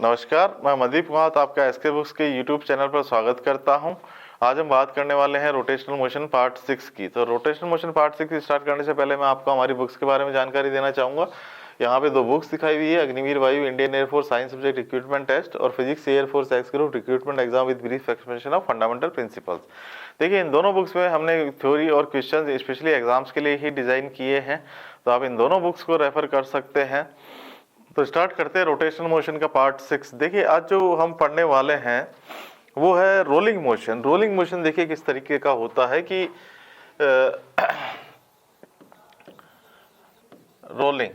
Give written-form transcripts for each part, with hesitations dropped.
नमस्कार, मैं मदीप कुमार आपका एसके बुक्स के यूट्यूब चैनल पर स्वागत करता हूं। आज हम बात करने वाले हैं रोटेशनल मोशन पार्ट 6 की। तो रोटेशनल मोशन पार्ट 6 स्टार्ट करने से पहले मैं आपको हमारी बुक्स के बारे में जानकारी देना चाहूँगा। यहाँ पे दो बुक्स दिखाई हुई है, Agniveer Vayu Indian air force science subject recruitment test और physics air force X group recruitment exam with brief explanation of fundamental principles. देखिए, इन दोनों बुक्स में हमने थ्योरी और क्वेश्चन स्पेशली एग्जाम्स के लिए ही डिज़ाइन किए हैं, तो आप इन दोनों बुक्स को रेफर कर सकते हैं। तो स्टार्ट करते हैं रोटेशनल मोशन का पार्ट 6। देखिए, आज जो हम पढ़ने वाले हैं वो है रोलिंग मोशन। रोलिंग मोशन देखिए किस तरीके का होता है कि रोलिंग।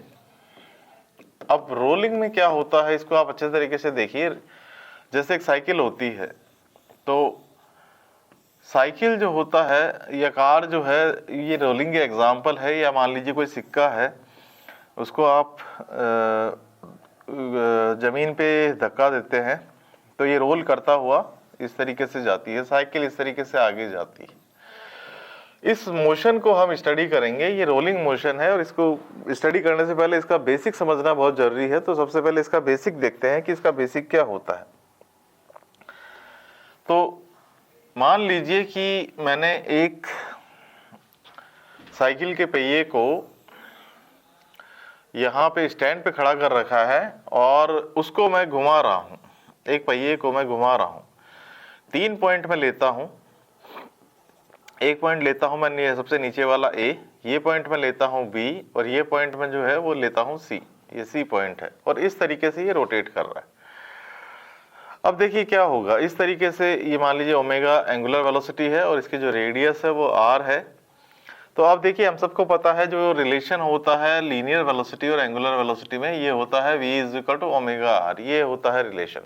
अब रोलिंग में क्या होता है इसको आप अच्छे तरीके से देखिए। जैसे एक साइकिल होती है, तो साइकिल जो होता है या कार जो है, ये रोलिंग के एग्जाम्पल है। या मान लीजिए कोई सिक्का है, उसको आप जमीन पे धक्का देते हैं तो ये रोल करता हुआ इस तरीके से जाती है, साइकिल इस तरीके से आगे जाती है। इस मोशन को हम स्टडी करेंगे, ये रोलिंग मोशन है। और इसको स्टडी करने से पहले इसका बेसिक समझना बहुत जरूरी है। तो सबसे पहले इसका बेसिक देखते हैं कि इसका बेसिक क्या होता है। तो मान लीजिए कि मैंने एक साइकिल के पहिए को यहाँ पे स्टैंड पे खड़ा कर रखा है और उसको मैं घुमा रहा हूँ, एक पहिए को मैं घुमा रहा हूँ। 3 पॉइंट में लेता हूँ। एक पॉइंट लेता हूँ मैं सबसे नीचे वाला A, ये पॉइंट में लेता हूँ B और ये पॉइंट में जो है वो लेता हूँ C। ये C पॉइंट है और इस तरीके से ये रोटेट कर रहा है। अब देखिए क्या होगा, इस तरीके से ये मान लीजिए ओमेगा एंगुलर वेलोसिटी है और इसकी जो रेडियस है वो R है। तो आप देखिए, हम सबको पता है जो रिलेशन होता है लीनियर वेलोसिटी और एंगुलर वेलोसिटी में, ये होता है v is to omega r, ये होता है रिलेशन।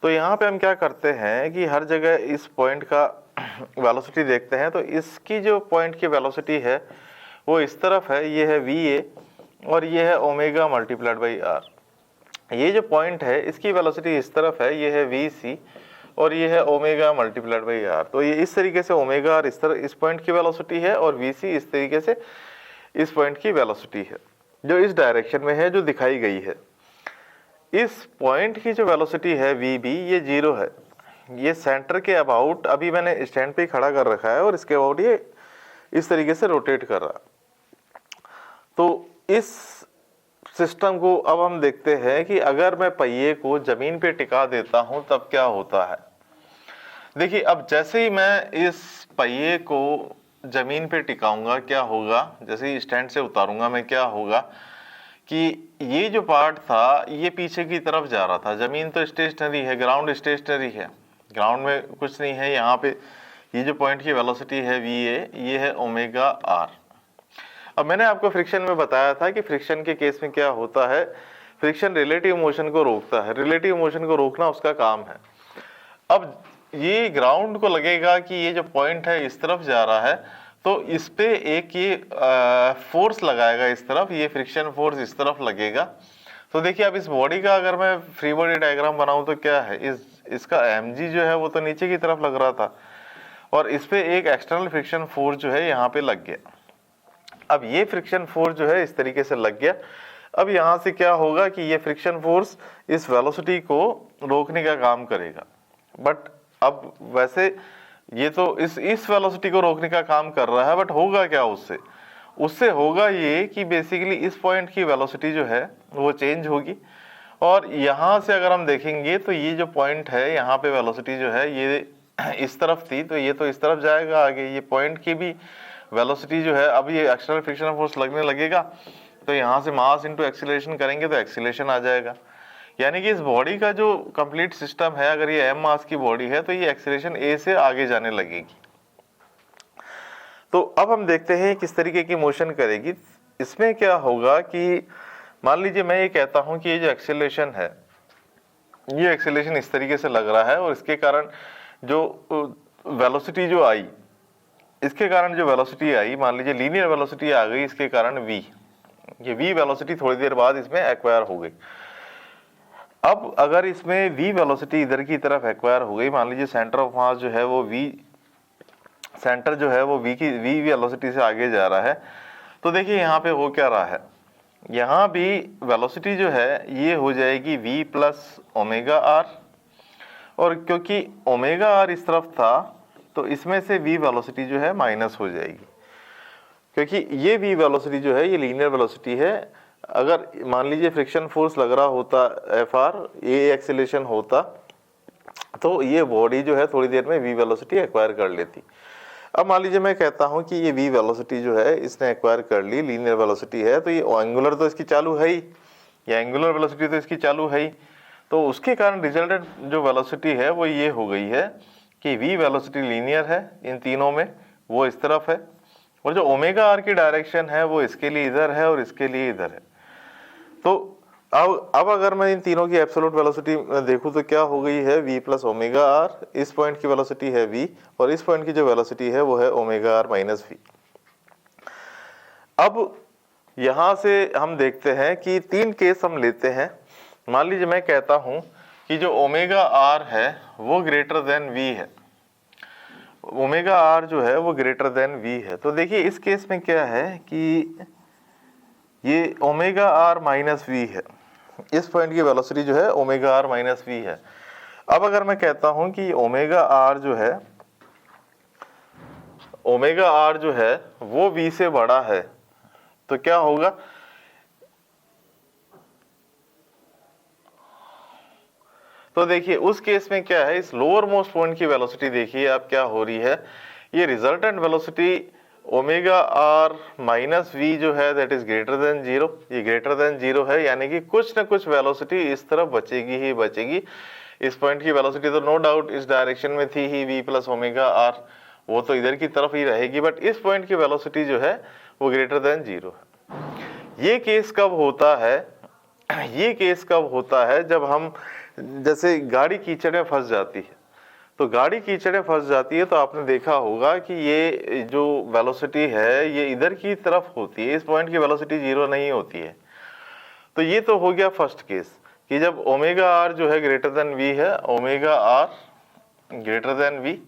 तो यहाँ पे हम क्या करते हैं कि हर जगह इस पॉइंट का वेलोसिटी देखते हैं। तो इसकी जो पॉइंट की वेलोसिटी है वो इस तरफ है, ये है va और ये है ओमेगा मल्टीप्लाइड बाई आर। ये जो पॉइंट है इसकी वेलोसिटी इस तरफ है, ये है vc और ये है ओमेगा मल्टीप्लाइड बाई आर। तो ये इस तरीके से ओमेगा आर इस तरह इस पॉइंट की वेलोसिटी है और vc इस तरीके से इस पॉइंट की वेलोसिटी है, जो इस डायरेक्शन में है, जो दिखाई गई है। इस पॉइंट की जो वेलोसिटी है vb, ये 0 है। ये सेंटर के अबाउट, अभी मैंने स्टैंड पे खड़ा कर रखा है और इसके अबाउट ये इस तरीके से रोटेट कर रहा है। तो इस सिस्टम को अब हम देखते हैं कि अगर मैं पहिए को जमीन पे टिका देता हूं तब क्या होता है। देखिए, अब जैसे ही मैं इस पहिए को जमीन पे टिकाऊंगा क्या होगा, जैसे ही स्टैंड से उतारूंगा मैं, क्या होगा कि ये जो पार्ट था ये पीछे की तरफ जा रहा था। जमीन तो स्टेशनरी है, ग्राउंड स्टेशनरी है, ग्राउंड में कुछ नहीं है। यहाँ पे ये जो पॉइंट की वेलोसिटी है va, ये है ओमेगा आर। अब मैंने आपको फ्रिक्शन में बताया था कि फ्रिक्शन के केस में क्या होता है, फ्रिक्शन रिलेटिव मोशन को रोकता है। रिलेटिव मोशन को रोकना उसका काम है। अब ये ग्राउंड को लगेगा कि ये जो पॉइंट है इस तरफ जा रहा है, तो इस पे एक ये फोर्स लगाएगा इस तरफ, ये फ्रिक्शन फोर्स इस तरफ लगेगा। तो देखिए, अब इस बॉडी का अगर मैं फ्री बॉडी डायग्राम बनाऊं तो क्या है, इसका mg जो है वो तो नीचे की तरफ लग रहा था और इस पे एक एक्सटर्नल फ्रिक्शन फोर्स जो है यहाँ पे लग गया। अब ये फ्रिक्शन फोर्स जो है इस तरीके से लग गया। अब यहाँ से क्या होगा कि ये फ्रिक्शन फोर्स इस वेलोसिटी को रोकने का काम करेगा। बट अब वैसे ये तो इस वेलोसिटी को रोकने का काम कर रहा है, बट होगा क्या उससे होगा ये कि बेसिकली इस पॉइंट की वेलोसिटी जो है वो चेंज होगी। और यहाँ से अगर हम देखेंगे तो ये जो पॉइंट है यहाँ पे वेलोसिटी जो है ये इस तरफ थी, तो ये तो इस तरफ जाएगा आगे। ये पॉइंट की भी वेलोसिटी जो है, अब ये एक्सटर्नल फ्रिक्शन फोर्स लगने लगेगा तो यहाँ से मास इनटू एक्सीलरेशन करेंगे तो एक्सीलरेशन आ जाएगा। यानी कि इस बॉडी का जो कंप्लीट सिस्टम है, अगर ये m मास की बॉडी है तो ये एक्सीलरेशन a से आगे जाने लगेगी। तो अब हम देखते हैं किस तरीके की मोशन करेगी। इसमें क्या होगा कि मान लीजिए मैं ये कहता हूं कि ये जो एक्सीलरेशन है, ये एक्सीलरेशन इस तरीके से लग रहा है और इसके कारण जो वेलोसिटी जो आई, इसके कारण जो वेलोसिटी आई, मान लीजिए लीनियर वेलोसिटी आ गई, इसके कारण v, ये v वेलोसिटी थोड़ी देर बाद इसमें एक्वायर हो गई। अब अगर इसमें v वेलोसिटी इधर की तरफ एक्वायर हो गई, मान लीजिए सेंटर ऑफ मास जो है वो सेंटर जो है वो v वेलोसिटी से आगे जा रहा है, तो देखिए यहाँ पे हो क्या रहा है, यहाँ भी वेलोसिटी जो है ये हो जाएगी v प्लस ओमेगा आर, और क्योंकि ओमेगा आर इस तरफ था तो इसमें से v वेलोसिटी जो है माइनस हो जाएगी, क्योंकि ये v वेलोसिटी जो है ये लीनियर वेलोसिटी है। अगर मान लीजिए फ्रिक्शन फोर्स लग रहा होता Fr, ये एक्सेलेरेशन होता, तो ये बॉडी जो है थोड़ी देर में v वेलोसिटी एक्वायर कर लेती। अब मान लीजिए मैं कहता हूं कि ये v वेलोसिटी जो है इसने एक्वायर कर ली, लीनियर वेलोसिटी है, तो ये एंगुलर तो इसकी चालू है ही, या एंगुलर वेलोसिटी तो इसकी चालू है ही, तो उसके कारण रिजल्टेंट जो वेलोसिटी है वो ये हो गई है कि v वेलोसिटी लीनियर है इन तीनों में, वो इस तरफ है, और जो ओमेगा आर की डायरेक्शन है वो इसके लिए इधर है और इसके लिए इधर है। तो अब अगर मैं इन तीनों की एब्सोल्यूट वेलोसिटी देखूं तो क्या हो गई है, v प्लस ओमेगा आर, इस पॉइंट की वेलोसिटी है v, और इस पॉइंट की जो वेलोसिटी है वो है ओमेगा आर माइनस v। अब यहां से हम देखते हैं कि 3 केस हम लेते हैं। मान लीजिए मैं कहता हूं कि जो ओमेगा आर है वो ग्रेटर देन v है, ओमेगा आर जो है वो ग्रेटर देन v है। तो देखिए इस केस में क्या है कि ये ओमेगा आर माइनस वी है, इस पॉइंट की वेलोसिटी जो है ओमेगा आर माइनस वी है। अब अगर मैं कहता हूं कि ओमेगा आर जो है, ओमेगा आर जो है वो वी से बड़ा है, तो क्या होगा, तो देखिए उस केस में क्या है, इस लोअर मोस्ट पॉइंट की वेलोसिटी देखिए आप क्या हो रही है, ये resultant velocity omega r minus v जो है दैट इज ग्रेटर देन 0, ये ग्रेटर देन 0 है, यानी कि कुछ ना कुछ वेलोसिटी इस तरफ बचेगी ही बचेगी। इस पॉइंट की वेलोसिटी तो नो डाउट इस डायरेक्शन में थी ही, v प्लस ओमेगा आर, वो तो इधर की तरफ ही रहेगी, बट इस पॉइंट की वेलोसिटी जो है वो ग्रेटर देन 0 है। ये केस कब होता है, ये केस कब होता है जब हम, जैसे गाड़ी कीचड़ में फंस जाती है, तो गाड़ी कीचड़ में फंस जाती है तो आपने देखा होगा कि ये जो वेलोसिटी है ये इधर की तरफ होती है, इस पॉइंट की वेलोसिटी 0 नहीं होती है। तो ये तो हो गया फर्स्ट केस कि जब ओमेगा आर जो है ग्रेटर देन वी है, omega r greater than v.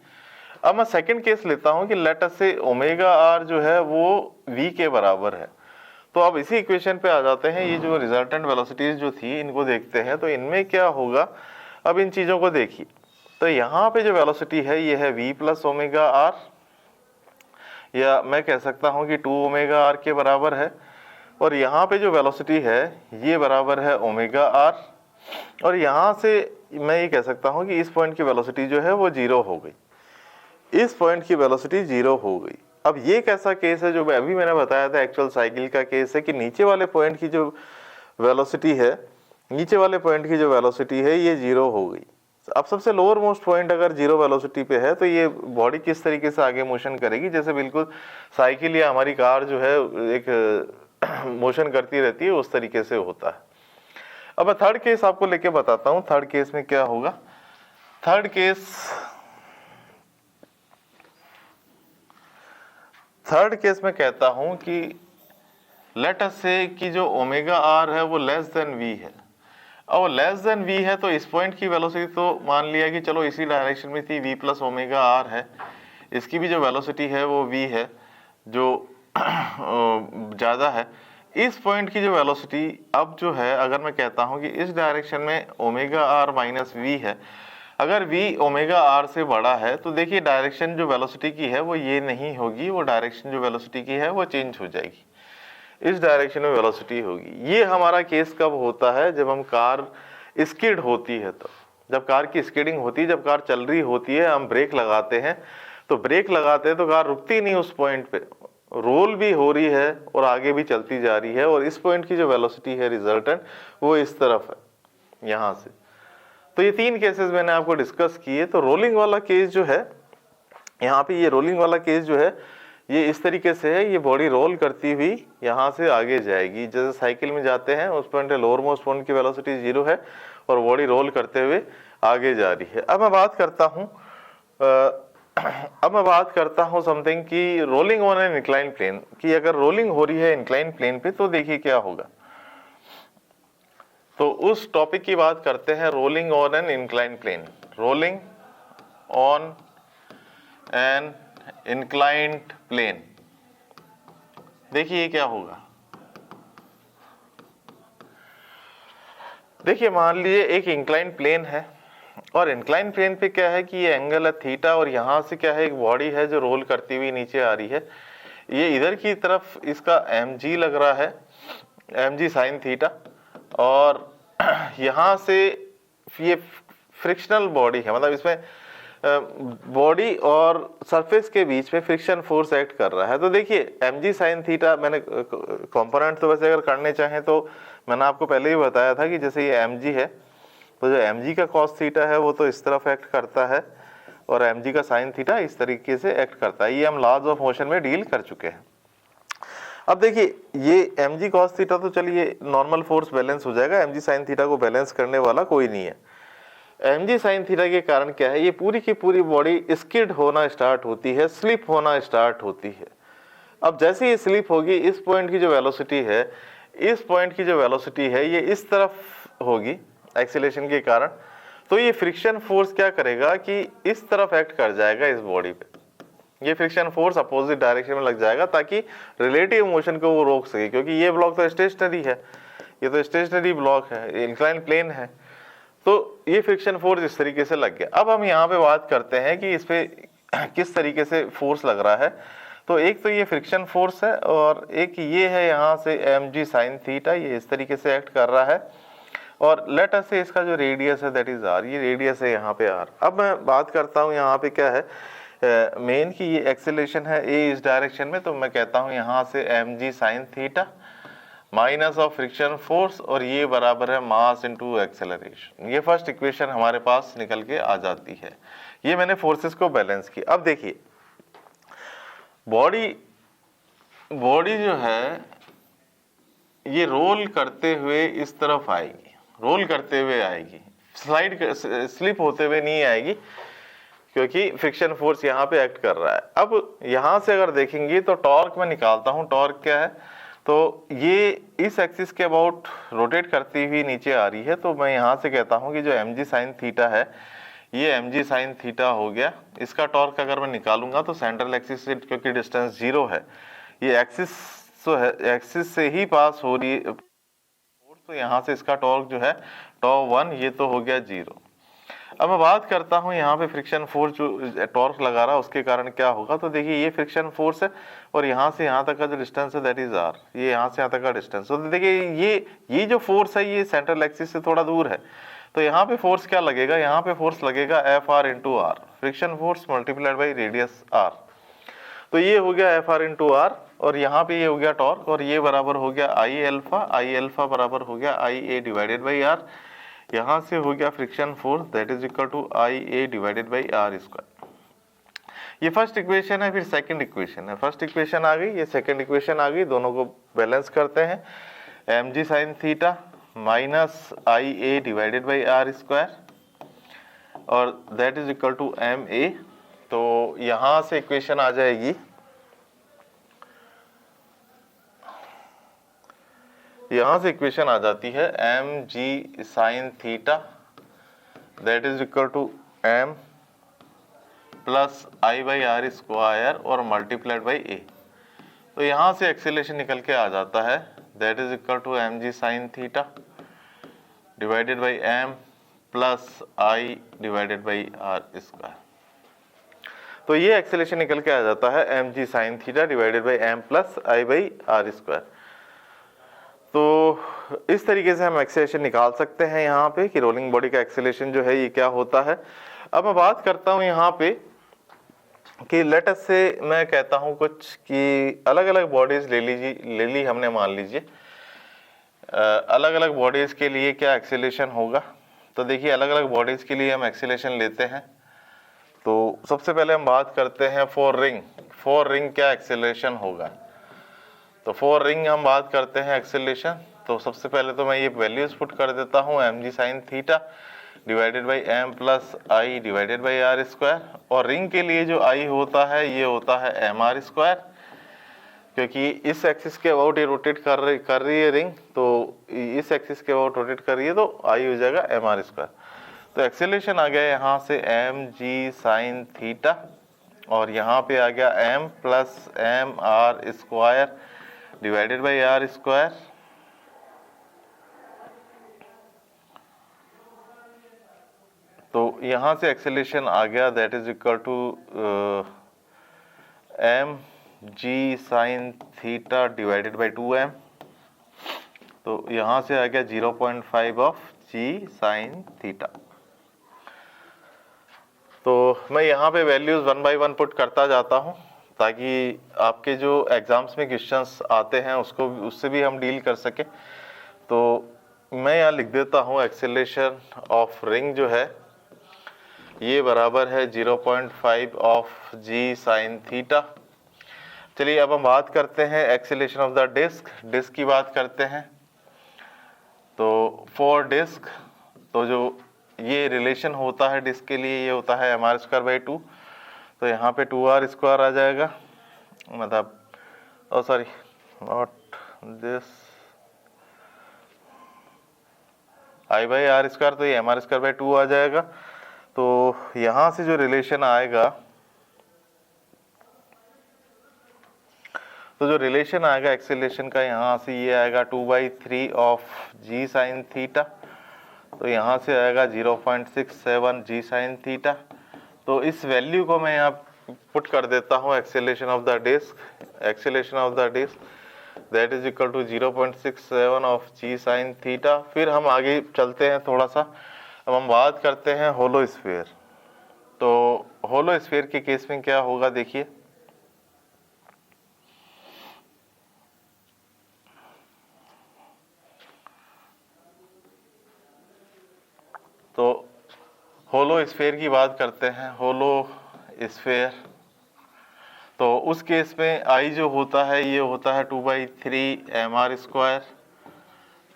अब मैं सेकंड केस लेता हूं कि लेट अस से ओमेगा आर जो है वो वी के बराबर है। तो अब इसी इक्वेशन पे आ जाते हैं, ये जो रिजल्टेंट वेलोसिटीज जो थी इनको देखते हैं, तो इनमें क्या होगा। अब इन चीजों को देखिए, तो यहाँ पे जो वेलोसिटी है ये है v प्लस ओमेगा आर, या मैं कह सकता हूँ कि 2 ओमेगा आर के बराबर है, और यहाँ पे जो वेलोसिटी है ये बराबर है ओमेगा आर, और यहाँ से मैं ये कह सकता हूँ कि इस पॉइंट की वेलोसिटी जो है वो 0 हो गई, इस पॉइंट की वेलोसिटी 0 हो गई। अब ये कैसा केस है जो अभी मैंने बताया था, एक्चुअल साइकिल का केस है कि नीचे वाले पॉइंट की जो वेलोसिटी है, नीचे वाले पॉइंट की जो वेलोसिटी है ये 0 हो गई। अब सबसे लोअर मोस्ट पॉइंट अगर 0 वेलोसिटी पे है तो ये बॉडी किस तरीके से आगे मोशन करेगी, जैसे बिल्कुल साइकिल या हमारी कार जो है एक मोशन करती रहती है उस तरीके से होता है। अब मैं थर्ड केस आपको लेके बताता हूँ, थर्ड केस में क्या होगा। थर्ड केस में कहता हूं कि लेट अस से कि जो ओमेगा आर है वो लेस देन वी है, और लेस देन वी है तो इस पॉइंट की वेलोसिटी तो मान लिया कि चलो इसी डायरेक्शन में थी, v प्लस ओमेगा आर है, इसकी भी जो वेलोसिटी है वो v है जो ज़्यादा है। इस पॉइंट की जो वेलोसिटी अब जो है, अगर मैं कहता हूं कि इस डायरेक्शन में ओमेगा आर माइनस वी है, अगर v ओमेगा आर से बड़ा है तो देखिए डायरेक्शन जो वेलोसिटी की है वो ये नहीं होगी, वो डायरेक्शन जो वेलोसिटी की है वो चेंज हो जाएगी, इस डायरेक्शन में वेलोसिटी होगी। ये हमारा केस कब होता है, जब हम कार स्किड होती है, तो जब कार की स्किडिंग होती है, जब कार चल रही होती है, हम ब्रेक लगाते हैं, तो ब्रेक लगाते हैं तो कार रुकती नहीं उस पॉइंट पे, रोल भी हो रही है और आगे भी चलती जा रही है, और इस पॉइंट की जो वेलोसिटी है रिजल्टेंट वो इस तरफ है यहाँ से। तो ये 3 केसेस मैंने आपको डिस्कस किए। तो रोलिंग वाला केस जो है, यहाँ पे ये रोलिंग वाला केस जो है ये इस तरीके से है, ये बॉडी रोल करती हुई यहाँ से आगे जाएगी, जैसे साइकिल में जाते हैं उस पॉइंट लोअर मोस्ट पॉइंट की वेलोसिटी 0 है और बॉडी रोल करते हुए आगे जा रही है। अब मैं बात करता हूँ समथिंग कि rolling on an incline plane, कि अगर रोलिंग हो रही है इंक्लाइन प्लेन पे तो देखिए क्या होगा। तो उस टॉपिक की बात करते हैं, rolling on an incline plane. Rolling on an inclined plane, देखिए क्या होगा। देखिए मान लीजिए एक इंक्लाइन प्लेन है और इंक्लाइन प्लेन पे क्या है कि ये एंगल है थीटा और यहाँ से क्या है एक बॉडी है जो रोल करती हुई नीचे आ रही है। ये इधर की तरफ इसका mg लग रहा है, mg साइन थीटा, और यहाँ से ये फ्रिक्शनल बॉडी है, मतलब इसमें बॉडी और सरफेस के बीच में फ्रिक्शन फोर्स एक्ट कर रहा है। तो देखिए mg साइन थीटा, मैंने कंपोनेंट तो वैसे अगर करने चाहें तो मैंने आपको पहले ही बताया था कि जैसे ये mg है तो जो mg का cos थीटा है वो तो इस तरफ एक्ट करता है और mg का साइन थीटा इस तरीके से एक्ट करता है। ये हम लॉज ऑफ मोशन में डील कर चुके हैं। अब देखिए ये mg cos थीटा तो चलिए नॉर्मल फोर्स बैलेंस हो जाएगा, mg साइन थीटा को बैलेंस करने वाला कोई नहीं है। mg साइन थीटा के कारण क्या है, ये पूरी की पूरी बॉडी स्किड होना स्टार्ट होती है, स्लिप होना स्टार्ट होती है। अब जैसे ये स्लिप होगी, इस पॉइंट की जो वेलोसिटी है, इस पॉइंट की जो वेलोसिटी है ये इस तरफ होगी एक्सीलरेशन के कारण। तो ये फ्रिक्शन फोर्स क्या करेगा कि इस तरफ एक्ट कर जाएगा इस बॉडी पे, ये फ्रिक्शन फोर्स अपोजिट डायरेक्शन में लग जाएगा ताकि रिलेटिव मोशन को वो रोक सके, क्योंकि ये ब्लॉक तो स्टेशनरी है, ये तो स्टेशनरी ब्लॉक है, इंक्लाइन प्लेन है, तो ये फ्रिक्शन फोर्स इस तरीके से लग गया। अब हम यहाँ पे बात करते हैं कि इस पे किस तरीके से फोर्स लग रहा है। तो एक तो ये फ्रिक्शन फोर्स है और एक ये है यहाँ से mg साइन थीटा, ये इस तरीके से एक्ट कर रहा है। और लेट अस से इसका जो रेडियस है दैट इज r, ये रेडियस है यहाँ पे r। अब मैं बात करता हूँ यहाँ पे क्या है मेन की ये एक्सेलरेशन है a इस डायरेक्शन में, तो मैं कहता हूँ यहाँ से mg sine theta minus of friction force और ये बराबर है मास इनटू एक्सेलरेशन। ये फर्स्ट इक्वेशन हमारे पास निकल के आ जाती है। ये मैंने फोर्सेस को बैलेंस की। अब देखिए बॉडी जो है ये रोल करते हुए इस तरफ आएगी, रोल करते हुए आएगी, स्लिप होते हुए नहीं आएगी क्योंकि फ्रिक्शन फोर्स यहाँ पे एक्ट कर रहा है। अब यहाँ से अगर देखेंगे तो टॉर्क मैं निकालता हूँ। टॉर्क क्या है, तो ये इस एक्सिस के अबाउट रोटेट करती हुई नीचे आ रही है, तो मैं यहाँ से कहता हूँ कि जो mg साइन थीटा है ये mg साइन थीटा हो गया। इसका टॉर्क अगर मैं निकालूंगा तो सेंट्रल एक्सिस से, क्योंकि डिस्टेंस 0 है, ये एक्सिस तो है, एक्सिस से ही पास हो रही है, तो यहाँ से इसका टॉर्क जो है τ1 ये तो हो गया 0। अब मैं बात करता हूँ यहाँ पे फ्रिक्शन फोर्स जो टॉर्क लगा रहा है उसके कारण क्या होगा। तो देखिए ये फ्रिक्शन फोर्स है और यहाँ से यहाँ तक का जो डिस्टेंस है दैट इज r, ये यहाँ से यहाँ तक का डिस्टेंस। तो देखिए ये जो फोर्स है ये सेंट्रल एक्सिस से थोड़ा दूर है, तो यहाँ पे फोर्स क्या लगेगा, यहाँ पे फोर्स लगेगा Fr into r, friction force multiplied by radius r। तो ये हो गया Fr इंटू r और यहाँ पे ये हो गया टॉर्क और ये बराबर हो गया I अल्फा बराबर हो गया IA डिवाइडेड बाई r। यहाँ से हो गया friction force that is equal to IA divided by r square. ये फर्स्ट इक्वेशन है। फिर सेकंड इक्वेशन है, फर्स्ट इक्वेशन आ गई, ये सेकंड इक्वेशन आ गई। दोनों को बैलेंस करते हैं, mg sine theta minus IA divided by r square और that is equal to ma। तो यहाँ से इक्वेशन आ जाएगी, यहाँ से इक्वेशन आ जाती है mg sine theta that is equal to m plus I by R square और मल्टीप्लाइड बाई a। तो यहाँ से एक्सेलरेशन निकल के आ जाता है that is equal to mg sine theta divided by m plus I divided by R square. तो ये एक्सेलरेशन निकल के आ जाता है mg sine theta divided by m plus I by R square. तो इस तरीके से हम एक्सेलरेशन निकाल सकते हैं यहाँ पे कि रोलिंग बॉडी का एक्सेलरेशन जो है ये क्या होता है। अब मैं बात करता हूँ यहाँ पे कि लेट अस से मैं कहता हूँ कुछ कि अलग अलग बॉडीज ले ली हमने, मान लीजिए अलग अलग बॉडीज के लिए क्या एक्सेलरेशन होगा। तो देखिए अलग अलग बॉडीज के लिए हम एक्सेलरेशन लेते हैं। तो सबसे पहले हम बात करते हैं फॉर रिंग क्या एक्सेलरेशन होगा। तो फॉर रिंग हम बात करते हैं एक्सेलरेशन। तो सबसे पहले तो मैं ये वैल्यूज पुट कर देता हूँ mg sine theta divided by m plus I divided by R square. और रिंग के लिए जो आई होता है ये होता है mr स्क्वायर, क्योंकि इस एक्सिस के अबाउट ये रोटेट कर रही है रिंग, तो इस एक्सिस के अबाउट रोटेट कर रही है तो आई हो जाएगा mr स्क्वायर। तो एक्सेलरेशन आ गया यहाँ से mg साइन थीटा और यहाँ पे आ गया m plus M R square divided by R square यहाँ से एक्सेलरेशन आ गया, that is equal to M G sine theta divided by 2m। तो यहाँ से आ गया 0.5 ऑफ जी साइन थीटा। तो मैं यहाँ पे वैल्यूज़ 1 बाई 1 पुट करता जाता हूँ ताकि आपके जो एग्ज़ाम्स में क्वेश्चंस आते हैं उससे भी हम डील कर सकें। तो मैं यहाँ लिख देता हूँ एक्सेलरेशन ऑफ रिंग जो है ये बराबर है 0.5 ऑफ जी साइन थीटा। चलिए अब हम बात करते हैं एक्सेलरेशन ऑफ द डिस्क की बात करते हैं। तो फॉर डिस्क, तो जो ये रिलेशन होता है डिस्क के लिए, ये होता है mr²/2। तो यहाँ पे 2r² आ जाएगा, मतलब सॉरी नॉट दिस I/r², तो ये mr²/2 आ जाएगा। तो यहाँ से जो रिलेशन आएगा, तो जो रिलेशन आएगा एक्सेलरेशन का, यहाँ से ये आएगा 2/3 ऑफ जी साइन थीटा। तो यहाँ से आएगा 0.67 जी साइन थीटा। तो इस वैल्यू को मैं यहाँ पुट कर देता हूँ acceleration of the disc that is equal to 0.67 of G sine theta. फिर हम आगे चलते हैं थोड़ा सा, अब हम बात करते हैं होलो स्फीयर। तो होलो स्फीयर के केस में क्या होगा देखिए, तो होलो स्फीयर की बात करते हैं। होलो स्फीयर, तो उस केस में आई जो होता है ये होता है 2/3 mr²।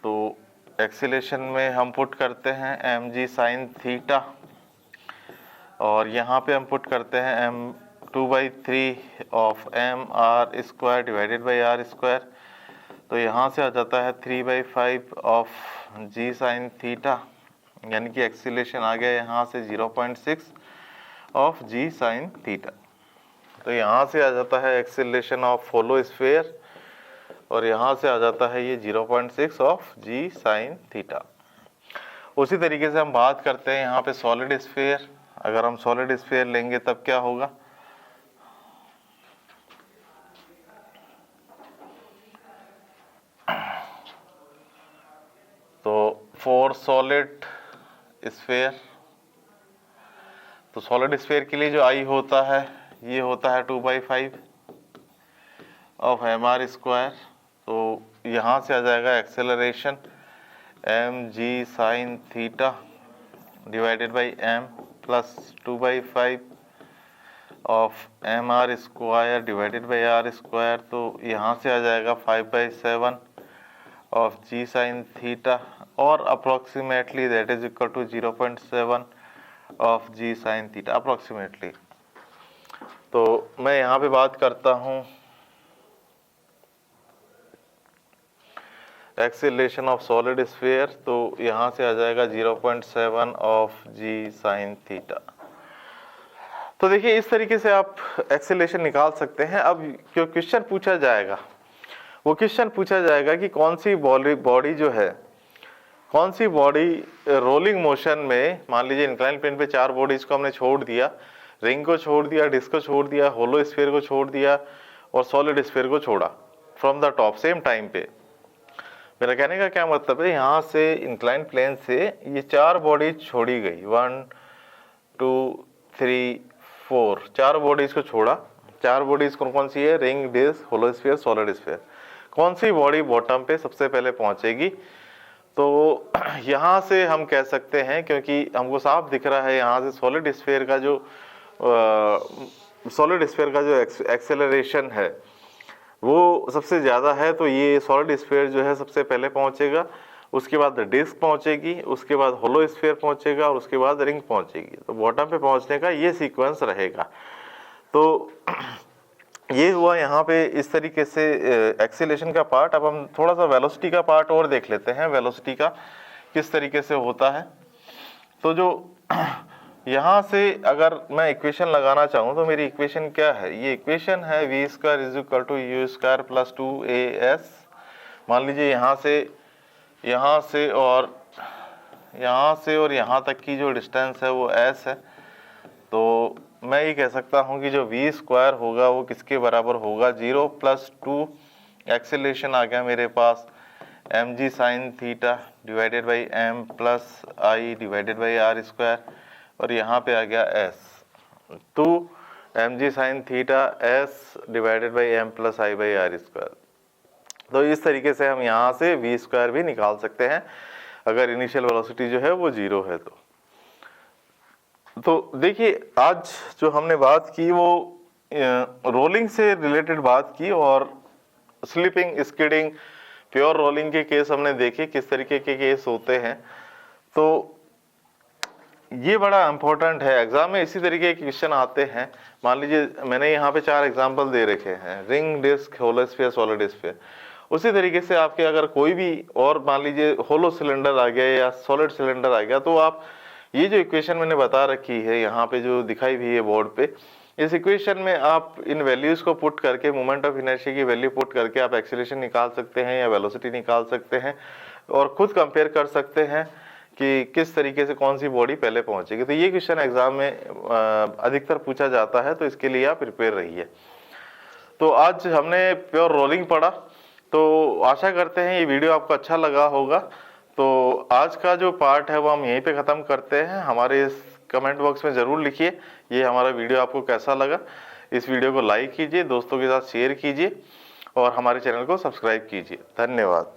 तो एक्सेलरेशन में हम पुट करते हैं mg साइन थीटा, और यहाँ पे हम पुट करते हैं 2/3 of mr² divided by r²। तो यहाँ से आ जाता है 3/5 ऑफ g साइन थीटा, यानी कि एक्सेलरेशन आ गया यहाँ से 0.6 ऑफ g साइन थीटा। तो यहाँ से आ जाता है एक्सेलरेशन ऑफ होलो स्फीयर, और यहाँ से आ जाता है ये 0.6 ऑफ g साइन थीटा। उसी तरीके से हम बात करते हैं यहाँ पे सॉलिड स्फीयर। अगर हम सॉलिड स्फीयर लेंगे तब क्या होगा, तो फॉर सॉलिड स्फीयर, तो सॉलिड स्फीयर के लिए जो आई होता है ये होता है 2/5 ऑफ mr²। तो यहाँ से आ जाएगा acceleration mg sine theta divided by m plus 2/5 of mr² divided by r²। तो यहाँ से आ जाएगा 5/7 ऑफ g साइन थीटा, और approximately that is equal to 0.7 of g sine theta approximately. तो मैं यहाँ पे बात करता हूँ एक्सेलरेशन ऑफ सॉलिड स्फीयर। तो यहाँ से आ जाएगा 0.7 ऑफ g साइन थीटा। तो देखिए इस तरीके से आप एक्सेलरेशन निकाल सकते हैं। अब जो क्वेश्चन पूछा जाएगा वो क्वेश्चन पूछा जाएगा कि कौन सी बॉडी जो है, कौन सी बॉडी रोलिंग मोशन में, मान लीजिए इंक्लाइन प्लेन पे 4 बॉडीज को हमने छोड़ दिया, रिंग को छोड़ दिया, डिस्क को छोड़ दिया, होलो स्फीयर को छोड़ दिया और सॉलिड स्फीयर को छोड़ा from the top same time पे। मेरा कहने का क्या मतलब है, यहाँ से इंक्लाइन प्लेन से ये 4 बॉडी छोड़ी गई, 1 2 3 4, 4 बॉडीज को छोड़ा। 4 बॉडीज कौन कौन सी है, ring, disc, hollow sphere, solid sphere. कौन सी बॉडी बॉटम पे सबसे पहले पहुंचेगी, तो यहाँ से हम कह सकते हैं, क्योंकि हमको साफ दिख रहा है यहाँ से सॉलिड स्फीयर का जो एक्सेलरेशन है वो सबसे ज़्यादा है। तो ये सॉलिड स्फीयर जो है सबसे पहले पहुंचेगा, उसके बाद डिस्क पहुंचेगी, उसके बाद होलो स्फीयर पहुंचेगा और उसके बाद रिंग पहुंचेगी। तो बॉटम पे पहुंचने का ये सीक्वेंस रहेगा। तो ये हुआ यहाँ पे इस तरीके से एक्सेलरेशन का पार्ट। अब हम थोड़ा सा वेलोसिटी का पार्ट और देख लेते हैं, वेलोसिटी का किस तरीके से होता है। तो जो यहाँ से अगर मैं इक्वेशन लगाना चाहूँ तो मेरी इक्वेशन क्या है, ये इक्वेशन है v² = u² + 2as। मान लीजिए यहाँ से और यहाँ से और यहाँ तक की जो डिस्टेंस है वो s है, तो मैं ये कह सकता हूँ कि जो v स्क्वायर होगा वो किसके बराबर होगा, 0 + 2 एक्सेलरेशन आ गया मेरे पास mg sin theta divided by m plus I divided by R square, और यहाँ पे आ गया s 2 mg sin theta s divided by m plus I by R square. तो इस तरीके से हम यहाँ से v स्क्वायर भी निकाल सकते हैं अगर इनिशियल वेलोसिटी जो है वो 0 है तो देखिए आज जो हमने बात की वो रोलिंग से रिलेटेड बात की, और स्लिपिंग, स्किडिंग, प्योर रोलिंग के केस हमने देखे किस तरीके के केस होते हैं। तो ये बड़ा इंपॉर्टेंट है, एग्जाम में इसी तरीके के क्वेश्चन आते हैं। मान लीजिए मैंने यहाँ पे 4 एग्जांपल दे रखे हैं, ring, disc, hollow sphere, solid sphere. उसी तरीके से आपके अगर कोई भी और मान लीजिए होलो सिलेंडर आ गया या सॉलिड सिलेंडर आ गया, तो आप ये जो इक्वेशन मैंने बता रखी है यहाँ पे जो दिखाई हुई है बोर्ड पे, इस इक्वेशन में आप इन वैल्यूज को पुट करके, मोमेंट ऑफ इनर्शिया की वैल्यू पुट करके आप एक्सीलरेशन निकाल सकते हैं या वेलोसिटी निकाल सकते हैं, और खुद कंपेयर कर सकते हैं कि किस तरीके से कौन सी बॉडी पहले पहुंचेगी। तो ये क्वेश्चन एग्जाम में अधिकतर पूछा जाता है, तो इसके लिए आप प्रिपेयर रहिए। तो आज हमने प्योर रोलिंग पढ़ा, तो आशा करते हैं ये वीडियो आपको अच्छा लगा होगा। तो आज का जो पार्ट है वो हम यहीं पे ख़त्म करते हैं। हमारे इस कमेंट बॉक्स में ज़रूर लिखिए ये हमारा वीडियो आपको कैसा लगा। इस वीडियो को लाइक कीजिए, दोस्तों के साथ शेयर कीजिए और हमारे चैनल को सब्सक्राइब कीजिए। धन्यवाद।